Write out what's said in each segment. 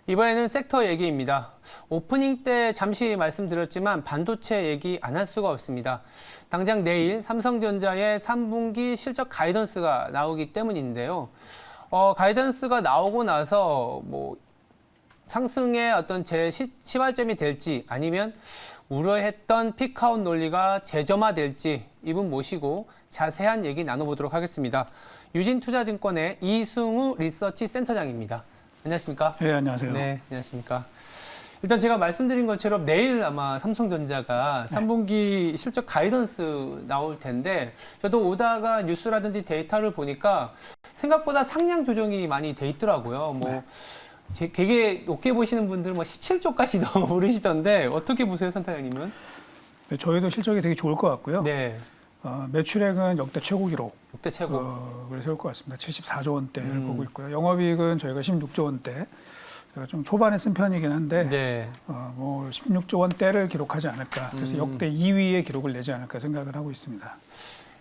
이번에는 섹터 얘기입니다. 오프닝 때 잠시 말씀드렸지만 반도체 얘기 안 할 수가 없습니다. 당장 내일 삼성전자의 3분기 실적 가이던스가 나오기 때문인데요. 가이던스가 나오고 나서 상승의 어떤 시발점이 될지 아니면 우려했던 피크아웃 논리가 재점화될지 이분 모시고 자세한 얘기 나눠보도록 하겠습니다. 유진투자증권의 이승우 리서치 센터장입니다. 안녕하십니까? 네, 안녕하세요. 네, 안녕하십니까? 일단 제가 말씀드린 것처럼 내일 아마 삼성전자가 3분기 실적 가이던스 나올 텐데 저도 오다가 뉴스라든지 데이터를 보니까 생각보다 상향 조정이 많이 돼 있더라고요. 되게 높게 보시는 분들은 17조까지도 오르시던데 어떻게 보세요, 센터장님은? 네, 저희도 실적이 되게 좋을 것 같고요. 네. 매출액은 역대 최고 기록. 역대 최고. 을 세울 것 같습니다. 74조 원대를 보고 있고요. 영업이익은 저희가 16조 원대. 제가 좀 초반에 쓴 편이긴 한데, 네. 16조 원대를 기록하지 않을까. 그래서 역대 2위의 기록을 내지 않을까 생각을 하고 있습니다.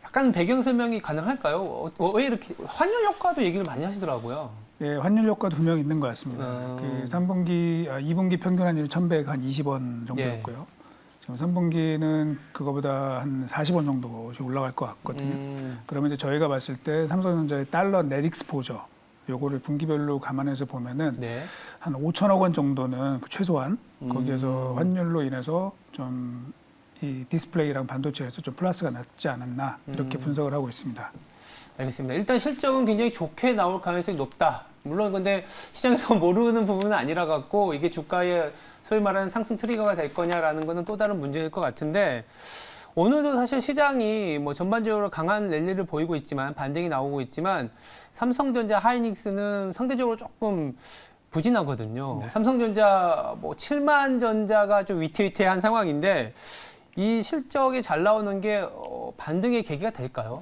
약간 배경 설명이 가능할까요? 왜 이렇게 환율 효과도 얘기를 많이 하시더라고요. 예, 환율 효과도 분명히 있는 것 같습니다. 2분기 평균 환율이 1,120원 정도였고요. 지금 3분기는 그거보다 한 40원 정도 올라갈 것 같거든요. 그러면 이제 저희가 봤을 때 삼성전자의 달러 넷 익스포저 요거를 분기별로 감안해서 보면은 한 5천억 원 정도는 최소한 거기에서 환율로 인해서 좀 이 디스플레이랑 반도체에서 좀 플러스가 났지 않았나 이렇게 분석을 하고 있습니다. 알겠습니다. 일단 실적은 굉장히 좋게 나올 가능성이 높다. 물론 근데 시장에서 모르는 부분은 아니라 갖고 이게 주가에 소위 말하는 상승 트리거가 될 거냐라는 거는 또 다른 문제일 것 같은데 오늘도 사실 시장이 전반적으로 강한 랠리를 보이고 있지만 반등이 나오고 있지만 삼성전자 하이닉스는 상대적으로 조금 부진하거든요. 네. 삼성전자 7만 전자가 좀 위태위태한 상황인데 이 실적이 잘 나오는 게 반등의 계기가 될까요?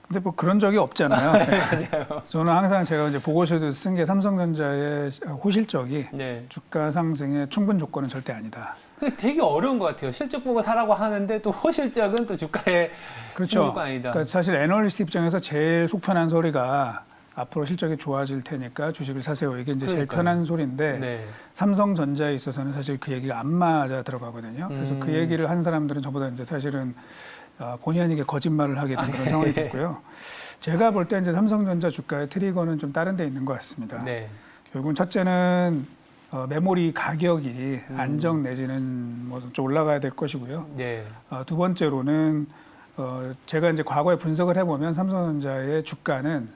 근데 그런 적이 없잖아요. 네, 맞아요. 저는 항상 제가 이제 보고서도 쓴 게 삼성전자의 호실적이 네. 주가 상승의 충분 조건은 절대 아니다. 근데 되게 어려운 것 같아요. 실적 보고 사라고 하는데 또 호실적은 또 주가에 그렇죠. 충분가 아니다. 그러니까 사실 애널리스트 입장에서 제일 속편한 소리가 앞으로 실적이 좋아질 테니까 주식을 사세요. 이게 이제 제일 편한 소리인데 네. 삼성전자에 있어서는 사실 그 얘기가 안 맞아 들어가거든요. 그래서 그 얘기를 한 사람들은 저보다 이제 사실은 본의 아니게 거짓말을 하게 된 그런 상황이 됐고요. 제가 볼 때 이제 삼성전자 주가의 트리거는 좀 다른 데 있는 것 같습니다. 네. 결국은 첫째는 메모리 가격이 안정 내지는 좀 올라가야 될 것이고요. 네. 두 번째로는 제가 이제 과거에 분석을 해보면 삼성전자의 주가는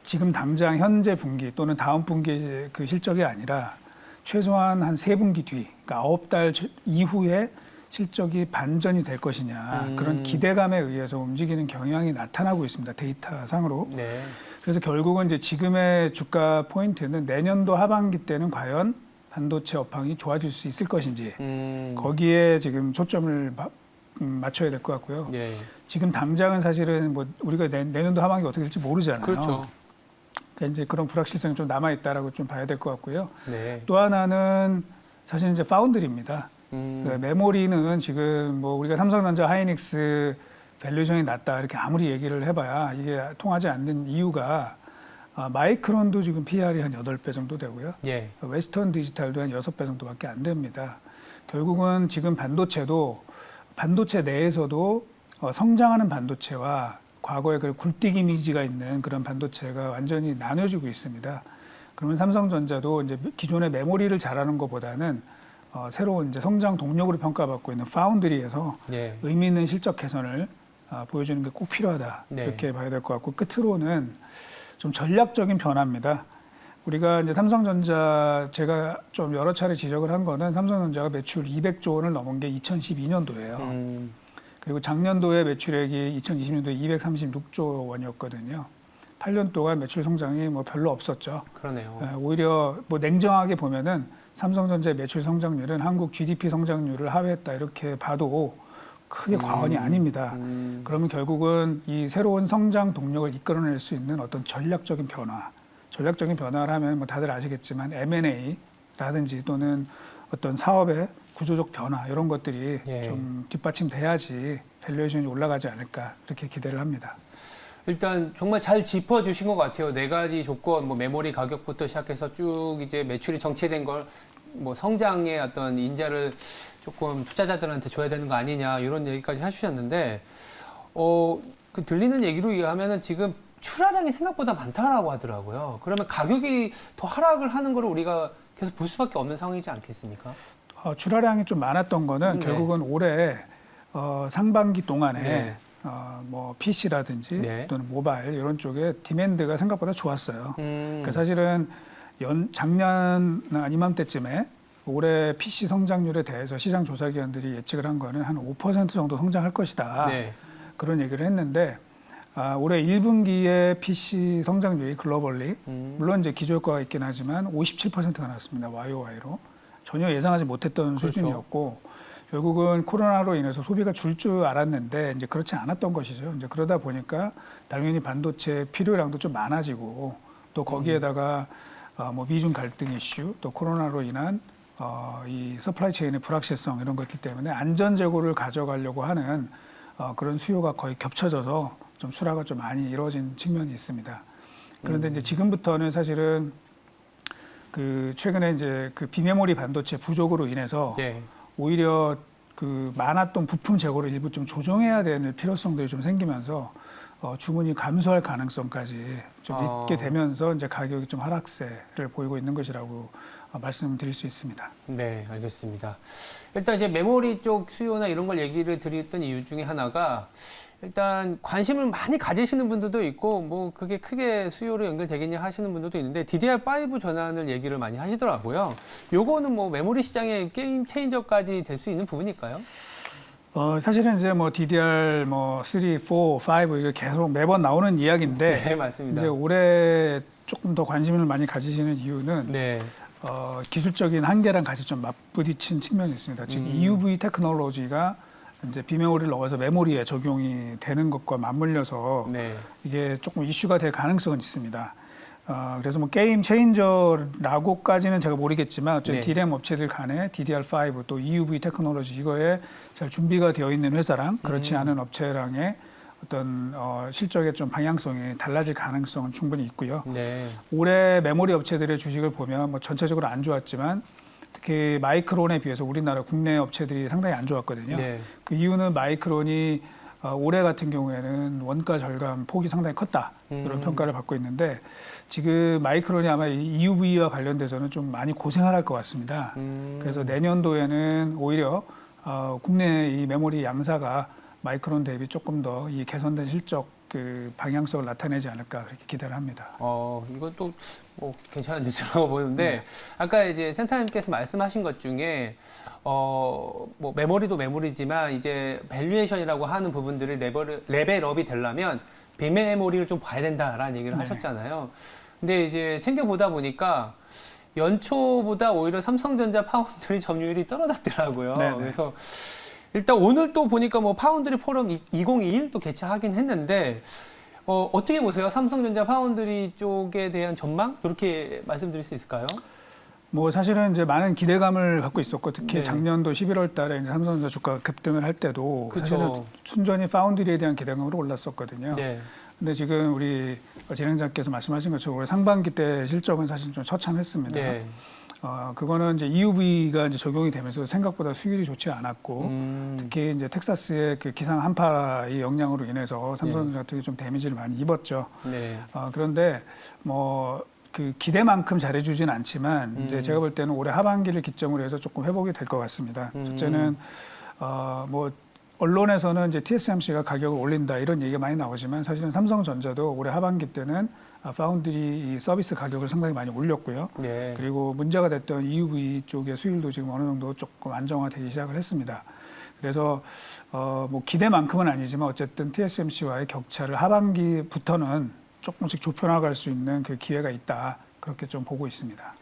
지금 당장 현재 분기 또는 다음 분기 그 실적이 아니라 최소한 한 3분기 뒤, 그러니까 9달 이후에 실적이 반전이 될 것이냐 그런 기대감에 의해서 움직이는 경향이 나타나고 있습니다. 데이터상으로. 네. 그래서 결국은 이제 지금의 주가 포인트는 내년도 하반기 때는 과연 반도체 업황이 좋아질 수 있을 것인지 거기에 지금 초점을 맞춰야 될 것 같고요. 지금 당장은 사실은 우리가 내년도 하반기 어떻게 될지 모르잖아요. 그렇죠. 그러니까 이제 그런 불확실성이 좀 남아 있다라고 좀 봐야 될 것 같고요. 네. 또 하나는 사실 이제 파운드리입니다. 메모리는 지금 우리가 삼성전자 하이닉스 밸류에이션이 낮다 이렇게 아무리 얘기를 해봐야 이게 통하지 않는 이유가 마이크론도 지금 PR이 한 8배 정도 되고요. 웨스턴 디지털도 한 6배 정도밖에 안 됩니다. 결국은 지금 반도체 내에서도 성장하는 반도체와 과거에 그 굴뚝 이미지가 있는 그런 반도체가 완전히 나눠지고 있습니다. 그러면 삼성전자도 이제 기존의 메모리를 잘하는 것보다는 새로운 이제 성장 동력으로 평가받고 있는 파운드리에서 의미 있는 실적 개선을 보여주는 게 꼭 필요하다. 이렇게 봐야 될 것 같고 끝으로는 좀 전략적인 변화입니다. 우리가 이제 삼성전자 제가 좀 여러 차례 지적을 한 거는 삼성전자가 매출 200조 원을 넘은 게 2012년도예요. 그리고 작년도에 매출액이 2020년도에 236조 원이었거든요. 8년 동안 매출 성장이 별로 없었죠. 그러네요. 오히려 냉정하게 보면은 삼성전자의 매출 성장률은 한국 GDP 성장률을 하회했다 이렇게 봐도 크게 과언이 아닙니다. 그러면 결국은 이 새로운 성장 동력을 이끌어낼 수 있는 어떤 전략적인 변화를 하면 다들 아시겠지만 M&A라든지 또는 어떤 사업의 구조적 변화 이런 것들이 좀 뒷받침돼야지 밸류에이션이 올라가지 않을까 이렇게 기대를 합니다. 일단 정말 잘 짚어주신 것 같아요. 네 가지 조건, 뭐 메모리 가격부터 시작해서 쭉 이제 매출이 정체된 걸 뭐 성장의 어떤 인자를 조금 투자자들한테 줘야 되는 거 아니냐 이런 얘기까지 해주셨는데, 그 들리는 얘기로 의하면은 지금 출하량이 생각보다 많다라고 하더라고요. 그러면 가격이 더 하락을 하는 걸 우리가 계속 볼 수밖에 없는 상황이지 않겠습니까? 출하량이 좀 많았던 거는 네. 결국은 올해 상반기 동안에 네. 뭐 PC라든지 네. 또는 모바일 이런 쪽에 디맨드가 생각보다 좋았어요. 그러니까 사실은 작년 이맘때쯤에 올해 PC 성장률에 대해서 시장 조사기관들이 예측을 한 거는 한 5% 정도 성장할 것이다. 네. 그런 얘기를 했는데 올해 1분기에 PC 성장률이 글로벌리 물론 이제 기저효과가 있긴 하지만 57%가 나왔습니다. YOY로. 전혀 예상하지 못했던 그렇죠. 수준이었고 결국은 코로나로 인해서 소비가 줄 줄 알았는데 이제 그렇지 않았던 것이죠. 이제 그러다 보니까 당연히 반도체 필요량도 좀 많아지고 또 거기에다가 뭐 미중 갈등 이슈 또 코로나로 인한 이 서플라이 체인의 불확실성 이런 것들 때문에 안전 재고를 가져가려고 하는 그런 수요가 거의 겹쳐져서 좀 출하가 좀 많이 이루어진 측면이 있습니다. 그런데 이제 지금부터는 사실은 그 최근에 이제 그 비메모리 반도체 부족으로 인해서 네. 오히려 그 많았던 부품 재고를 일부 좀 조정해야 되는 필요성들이 좀 생기면서 주문이 감소할 가능성까지 좀 있게 되면서 이제 가격이 좀 하락세를 보이고 있는 것이라고 말씀드릴 수 있습니다. 네, 알겠습니다. 일단 이제 메모리 쪽 수요나 이런 걸 얘기를 드렸던 이유 중에 하나가 일단 관심을 많이 가지시는 분들도 있고 뭐 그게 크게 수요로 연결되겠냐 하시는 분들도 있는데 DDR5 전환을 얘기를 많이 하시더라고요. 요거는 뭐 메모리 시장의 게임 체인저까지 될 수 있는 부분일까요? 사실은 이제 뭐 DDR 뭐 3, 4, 5 이게 계속 매번 나오는 이야기인데 네, 맞습니다. 이제 올해 조금 더 관심을 많이 가지시는 이유는 네. 기술적인 한계랑 같이 좀 맞부딪힌 측면이 있습니다. 즉 EUV 테크놀로지가 이제 비메모리를 넣어서 메모리에 적용이 되는 것과 맞물려서 네. 이게 조금 이슈가 될 가능성은 있습니다. 그래서 뭐 게임 체인저라고까지는 제가 모르겠지만 어쨌든 네. D램 업체들 간에 DDR5 또 EUV 테크놀로지 이거에 잘 준비가 되어 있는 회사랑 그렇지 않은 업체랑의 어떤 실적의 좀 방향성이 달라질 가능성은 충분히 있고요. 네. 올해 메모리 업체들의 주식을 보면 뭐 전체적으로 안 좋았지만 특히 마이크론에 비해서 우리나라 국내 업체들이 상당히 안 좋았거든요. 네. 그 이유는 마이크론이 올해 같은 경우에는 원가 절감 폭이 상당히 컸다 이런 평가를 받고 있는데 지금 마이크론이 아마 EUV와 관련돼서는 좀 많이 고생을 할 것 같습니다. 그래서 내년도에는 오히려 국내 이 메모리 양사가 마이크론 대비 조금 더 이 개선된 실적 그 방향성을 나타내지 않을까 그렇게 기대를 합니다. 이것도 뭐 괜찮은 뉴스라고 보는데 네. 아까 이제 센터님께서 말씀하신 것 중에 뭐 메모리도 메모리지만 이제 밸류에이션이라고 하는 부분들이 레벨업이 되려면 비메모리를 좀 봐야 된다라는 얘기를 네. 하셨잖아요. 근데 이제 챙겨보다 보니까 연초보다 오히려 삼성전자 파운드리 점유율이 떨어졌더라고요. 네네. 그래서 일단 오늘 또 보니까 뭐 파운드리 포럼 2021 또 개최하긴 했는데 어떻게 보세요? 삼성전자 파운드리 쪽에 대한 전망? 그렇게 말씀드릴 수 있을까요? 뭐 사실은 이제 많은 기대감을 갖고 있었고 특히 네. 작년도 11월 달에 이제 삼성전자 주가가 급등을 할 때도 그쵸. 사실은 순전히 파운드리에 대한 기대감으로 올랐었거든요. 네. 근데 지금 우리 진행자께서 말씀하신 것처럼 올해 상반기 때 실적은 사실 좀 처참했습니다. 네. 그거는 이제 EUV가 이제 적용이 되면서 생각보다 수율이 좋지 않았고 특히 이제 텍사스의 그 기상 한파의 영향으로 인해서 삼성전자 같은 게 좀 데미지를 많이 입었죠. 네. 그런데 뭐 그 기대만큼 잘해주진 않지만 이제 제가 볼 때는 올해 하반기를 기점으로 해서 조금 회복이 될 것 같습니다. 첫째는 뭐 언론에서는 이제 TSMC가 가격을 올린다 이런 얘기가 많이 나오지만 사실은 삼성전자도 올해 하반기 때는 파운드리 이 서비스 가격을 상당히 많이 올렸고요. 네. 그리고 문제가 됐던 EUV 쪽의 수율도 지금 어느 정도 조금 안정화되기 시작을 했습니다. 그래서 뭐 기대만큼은 아니지만 어쨌든 TSMC와의 격차를 하반기부터는 조금씩 좁혀나갈 수 있는 그 기회가 있다. 그렇게 좀 보고 있습니다.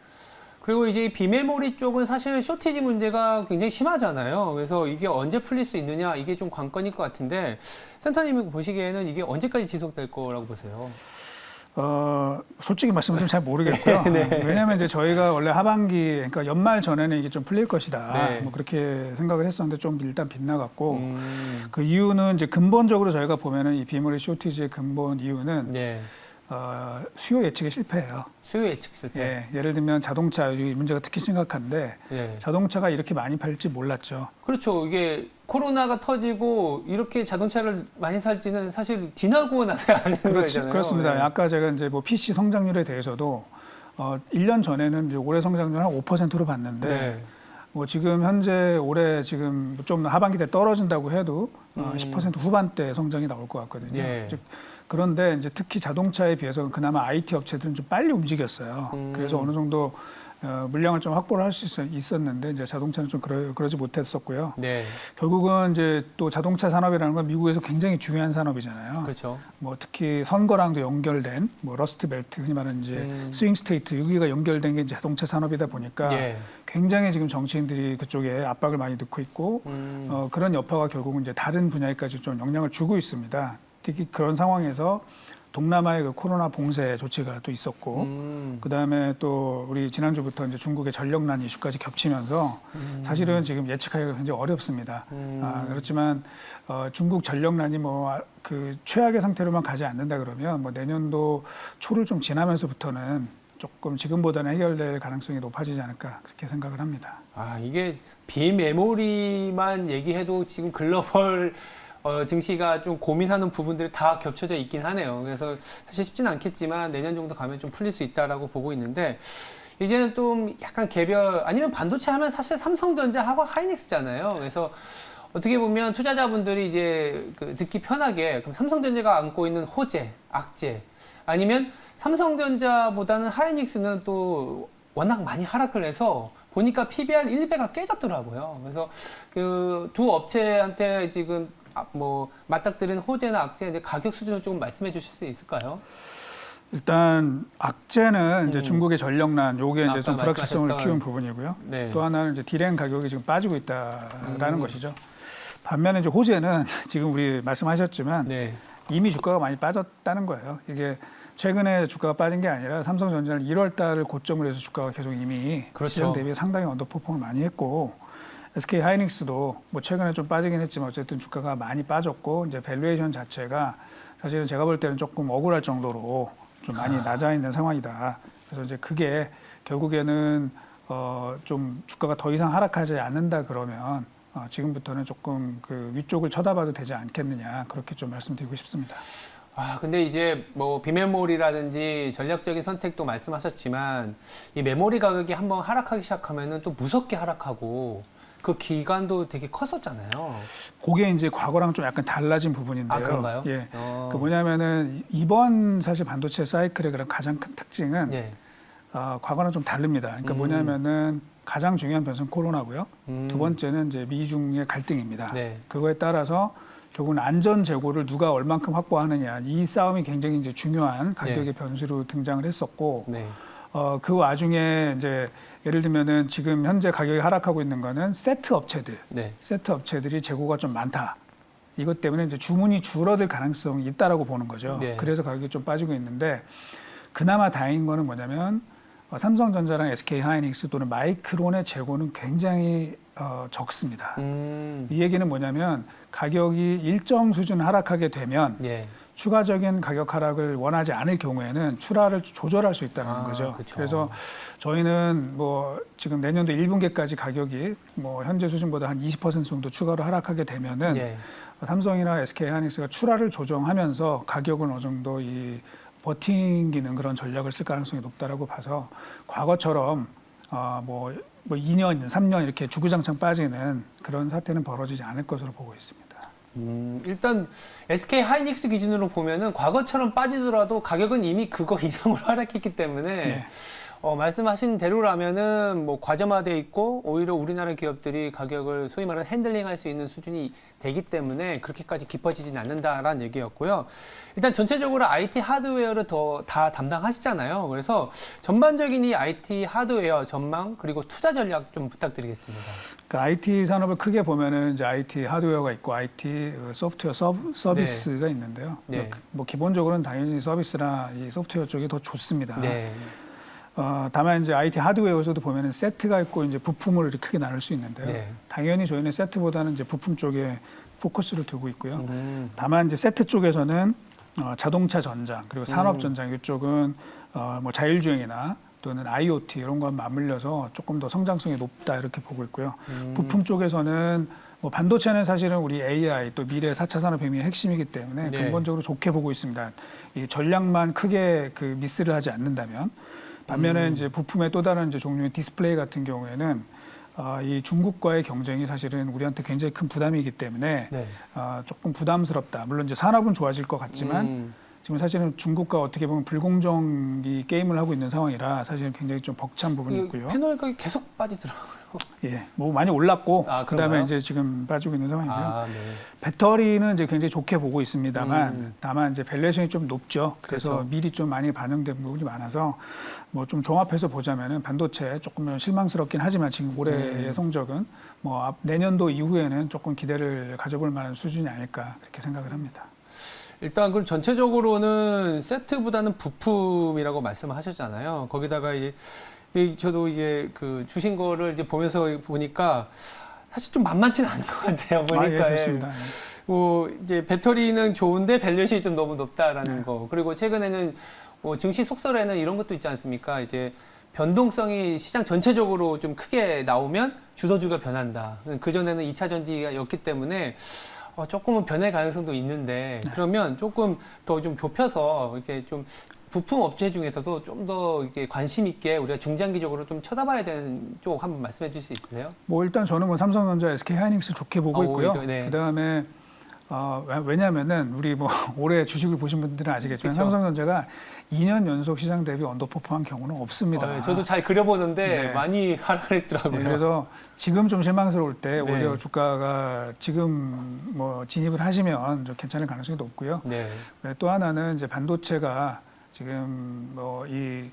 그리고 이제 이 비메모리 쪽은 사실 쇼티지 문제가 굉장히 심하잖아요. 그래서 이게 언제 풀릴 수 있느냐 이게 좀 관건일 것 같은데 센터님이 보시기에는 이게 언제까지 지속될 거라고 보세요? 솔직히 말씀드리면 잘 모르겠고요. 네. 왜냐하면 이제 저희가 원래 하반기, 그러니까 연말 전에는 이게 좀 풀릴 것이다. 네. 뭐 그렇게 생각을 했었는데 좀 일단 빗나갔고 그 이유는 이제 근본적으로 저희가 보면은 이 비메모리 쇼티지의 근본 이유는 네. 수요 예측의 실패예요. 수요 예측 실패. 예, 예를 들면 자동차 이 문제가 특히 심각한데 네. 자동차가 이렇게 많이 팔지 몰랐죠. 그렇죠. 이게 코로나가 터지고 이렇게 자동차를 많이 살지는 사실 지나고 나서 아는 거잖아요. 그렇습니다. 네. 아까 제가 이제 뭐 PC 성장률에 대해서도 1년 전에는 이제 올해 성장률 한 5%로 봤는데 네. 뭐 지금 현재 올해 지금 좀 하반기 때 떨어진다고 해도 10% 후반대 성장이 나올 것 같거든요. 예. 즉 그런데 이제 특히 자동차에 비해서 그나마 IT 업체들은 좀 빨리 움직였어요. 그래서 어느 정도 물량을 좀 확보를 할 수 있었는데 이제 자동차는 좀 그러지 못했었고요. 네. 결국은 이제 또 자동차 산업이라는 건 미국에서 굉장히 중요한 산업이잖아요. 그렇죠. 뭐 특히 선거랑도 연결된 뭐 러스트 벨트 흔히 말하는 이제 스윙 스테이트 여기가 연결된 게 이제 자동차 산업이다 보니까 예. 굉장히 지금 정치인들이 그쪽에 압박을 많이 넣고 있고 그런 여파가 결국은 이제 다른 분야에까지 좀 영향을 주고 있습니다. 특히 그런 상황에서 동남아의 그 코로나 봉쇄 조치가 또 있었고, 그 다음에 또 우리 지난주부터 이제 중국의 전력난 이슈까지 겹치면서 사실은 지금 예측하기가 굉장히 어렵습니다. 그렇지만 중국 전력난이 뭐 그 최악의 상태로만 가지 않는다 그러면 뭐 내년도 초를 좀 지나면서부터는 조금 지금보다는 해결될 가능성이 높아지지 않을까 그렇게 생각을 합니다. 이게 비메모리만 얘기해도 지금 글로벌 증시가 좀 고민하는 부분들이 다 겹쳐져 있긴 하네요. 그래서 사실 쉽지는 않겠지만 내년 정도 가면 좀 풀릴 수 있다라고 보고 있는데 이제는 좀 약간 개별 아니면 반도체 하면 사실 삼성전자하고 하이닉스잖아요. 그래서 어떻게 보면 투자자분들이 이제 듣기 편하게 그럼 삼성전자가 안고 있는 호재, 악재 아니면 삼성전자보다는 하이닉스는 또 워낙 많이 하락을 해서 보니까 PBR 1배가 깨졌더라고요. 그래서 그 두 업체한테 지금 뭐 맞닥뜨린 호재나 악재 가격 수준을 조금 말씀해 주실 수 있을까요? 일단 악재는 이제 중국의 전력난 요게 이제 좀 불확실성을 말씀하셨던... 키운 부분이고요. 네. 또 하나는 이제 디램 가격이 지금 빠지고 있다라는 것이죠. 반면에 이제 호재는 지금 우리 말씀하셨지만 네. 이미 주가가 많이 빠졌다는 거예요. 이게 최근에 주가가 빠진 게 아니라 삼성전자는 1월 달을 고점으로 해서 주가가 계속 이미 그렇죠. 시장 대비 상당히 언더퍼폼을 많이 했고 SK 하이닉스도 뭐 최근에 좀 빠지긴 했지만 어쨌든 주가가 많이 빠졌고 이제 밸류에이션 자체가 사실은 제가 볼 때는 조금 억울할 정도로 좀 많이 낮아 있는 상황이다. 그래서 이제 그게 결국에는 좀 주가가 더 이상 하락하지 않는다 그러면 지금부터는 조금 그 위쪽을 쳐다봐도 되지 않겠느냐 그렇게 좀 말씀드리고 싶습니다. 근데 이제 뭐 비메모리라든지 전략적인 선택도 말씀하셨지만 이 메모리 가격이 한번 하락하기 시작하면은 또 무섭게 하락하고 그 기간도 되게 컸었잖아요. 그게 이제 과거랑 좀 약간 달라진 부분인데요. 그런가요? 예. 그 뭐냐면은 이번 사실 반도체 사이클의 그런 가장 큰 특징은 예. 과거랑 좀 다릅니다. 그러니까 뭐냐면은 가장 중요한 변수는 코로나고요. 두 번째는 이제 미중의 갈등입니다. 네. 그거에 따라서 결국은 안전 재고를 누가 얼만큼 확보하느냐 이 싸움이 굉장히 이제 중요한 가격의 변수로 등장을 했었고 네. 그 와중에 이제 예를 들면은 지금 현재 가격이 하락하고 있는 거는 세트 업체들, 네. 세트 업체들이 재고가 좀 많다. 이것 때문에 이제 주문이 줄어들 가능성이 있다라고 보는 거죠. 네. 그래서 가격이 좀 빠지고 있는데 그나마 다행인 거는 뭐냐면 삼성전자랑 SK 하이닉스 또는 마이크론의 재고는 굉장히 적습니다. 이 얘기는 뭐냐면 가격이 일정 수준 하락하게 되면 예. 추가적인 가격 하락을 원하지 않을 경우에는 출하를 조절할 수 있다는 거죠. 그쵸. 그래서 저희는 뭐 지금 내년도 1분기까지 가격이 뭐 현재 수준보다 한 20% 정도 추가로 하락하게 되면은 예. 삼성이나 SK 하이닉스가 출하를 조정하면서 가격은 어느 정도 이 버티기는 그런 전략을 쓸 가능성이 높다라고 봐서 과거처럼 뭐 2년, 3년 이렇게 주구장창 빠지는 그런 사태는 벌어지지 않을 것으로 보고 있습니다. 일단 SK 하이닉스 기준으로 보면은 과거처럼 빠지더라도 가격은 이미 그거 이상으로 하락했기 때문에 네. 말씀하신 대로라면은 뭐 과점화돼 있고 오히려 우리나라 기업들이 가격을 소위 말하는 핸들링할 수 있는 수준이 되기 때문에 그렇게까지 깊어지진 않는다라는 얘기였고요. 일단 전체적으로 IT 하드웨어를 다 담당하시잖아요. 그래서 전반적인 이 IT 하드웨어 전망 그리고 투자 전략 좀 부탁드리겠습니다. 그 IT 산업을 크게 보면은 이제 IT 하드웨어가 있고 IT 소프트웨어 서비스가 있는데요. 네. 뭐 기본적으로는 당연히 서비스나 이 소프트웨어 쪽이 더 좋습니다. 네. 다만 이제 IT 하드웨어에서도 보면은 세트가 있고 이제 부품을 이렇게 크게 나눌 수 있는데요. 네. 당연히 저희는 세트보다는 이제 부품 쪽에 포커스를 두고 있고요. 다만 이제 세트 쪽에서는 자동차 전장 그리고 산업 전장 이쪽은 뭐 자율주행이나 또는 IoT 이런 거 맞물려서 조금 더 성장성이 높다 이렇게 보고 있고요. 부품 쪽에서는 뭐 반도체는 사실은 우리 AI 또 미래 4차 산업혁명의 핵심이기 때문에 네. 근본적으로 좋게 보고 있습니다. 이 전략만 크게 그 미스를 하지 않는다면 반면에 이제 부품의 또 다른 이제 종류의 디스플레이 같은 경우에는 이 중국과의 경쟁이 사실은 우리한테 굉장히 큰 부담이기 때문에 네. 조금 부담스럽다. 물론 이제 산업은 좋아질 것 같지만 지금 사실은 중국과 어떻게 보면 불공정이 게임을 하고 있는 상황이라 사실은 굉장히 좀 벅찬 부분이 있고요. 패널 가격이 계속 빠지더라고요. 예, 뭐 많이 올랐고 아, 그다음에 그런가요? 이제 지금 빠지고 있는 상황이고요. 아, 네. 배터리는 이제 굉장히 좋게 보고 있습니다만 다만 이제 밸류에이션이 좀 높죠. 그래서 그렇죠. 미리 좀 많이 반영된 부분이 많아서 뭐 좀 종합해서 보자면은 반도체 조금 실망스럽긴 하지만 지금 올해의 성적은 뭐 내년도 이후에는 조금 기대를 가져볼 만한 수준이 아닐까 그렇게 생각을 합니다. 일단 그럼 전체적으로는 세트보다는 부품이라고 말씀하셨잖아요. 거기다가 저도 이제 그 주신 거를 이제 보면서 보니까 사실 좀 만만치는 않은 것 같아요. 보니까. 예, 그렇습니다. 뭐 이제 배터리는 좋은데 밸류에이션이 좀 너무 높다라는 네. 거. 그리고 최근에는 뭐 증시 속설에는 이런 것도 있지 않습니까? 이제 변동성이 시장 전체적으로 좀 크게 나오면 주도주가 변한다. 그전에는 2차 전지였기 때문에 조금은 변할 가능성도 있는데 그러면 조금 더 좀 좁혀서 이렇게 좀 부품 업체 중에서도 좀 더 이렇게 관심 있게 우리가 중장기적으로 좀 쳐다봐야 되는 쪽 한번 말씀해 주실 수 있으세요? 뭐 일단 저는 뭐 삼성전자, SK 하이닉스 좋게 보고 있고요. 오히려, 네. 그다음에 왜냐하면은 우리 뭐 올해 주식을 보신 분들은 아시겠지만 그쵸. 삼성전자가 2년 연속 시장 대비 언더퍼포한 경우는 없습니다. 저도 잘 그려보는데 네. 많이 하락했더라고요. 네, 그래서 지금 좀 실망스러울 때 네. 오히려 주가가 지금 뭐 진입을 하시면 좀 괜찮을 가능성이 높고요. 네. 또 하나는 이제 반도체가 지금 뭐 이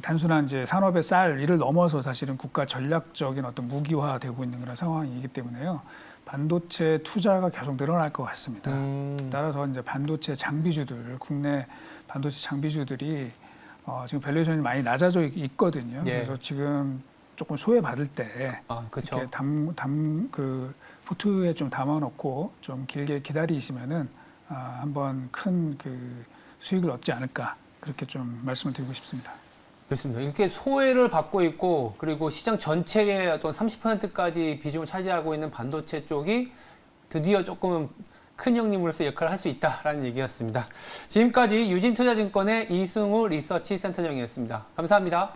단순한 이제 산업의 쌀 이를 넘어서 사실은 국가 전략적인 어떤 무기화되고 있는 그런 상황이기 때문에요. 반도체 투자가 계속 늘어날 것 같습니다. 따라서 이제 반도체 장비주들, 국내 반도체 장비주들이 지금 밸류에이션이 많이 낮아져 있거든요. 예. 그래서 지금 조금 소외받을 때 그렇죠. 이렇게 그 포트에 좀 담아놓고 좀 길게 기다리시면은 한번 큰 그 수익을 얻지 않을까 그렇게 좀 말씀을 드리고 싶습니다. 그렇습니다. 이렇게 소외를 받고 있고 그리고 시장 전체의 어떤 30%까지 비중을 차지하고 있는 반도체 쪽이 드디어 조금 큰 형님으로서 역할을 할 수 있다라는 얘기였습니다. 지금까지 유진투자증권의 이승우 리서치 센터장이었습니다. 감사합니다.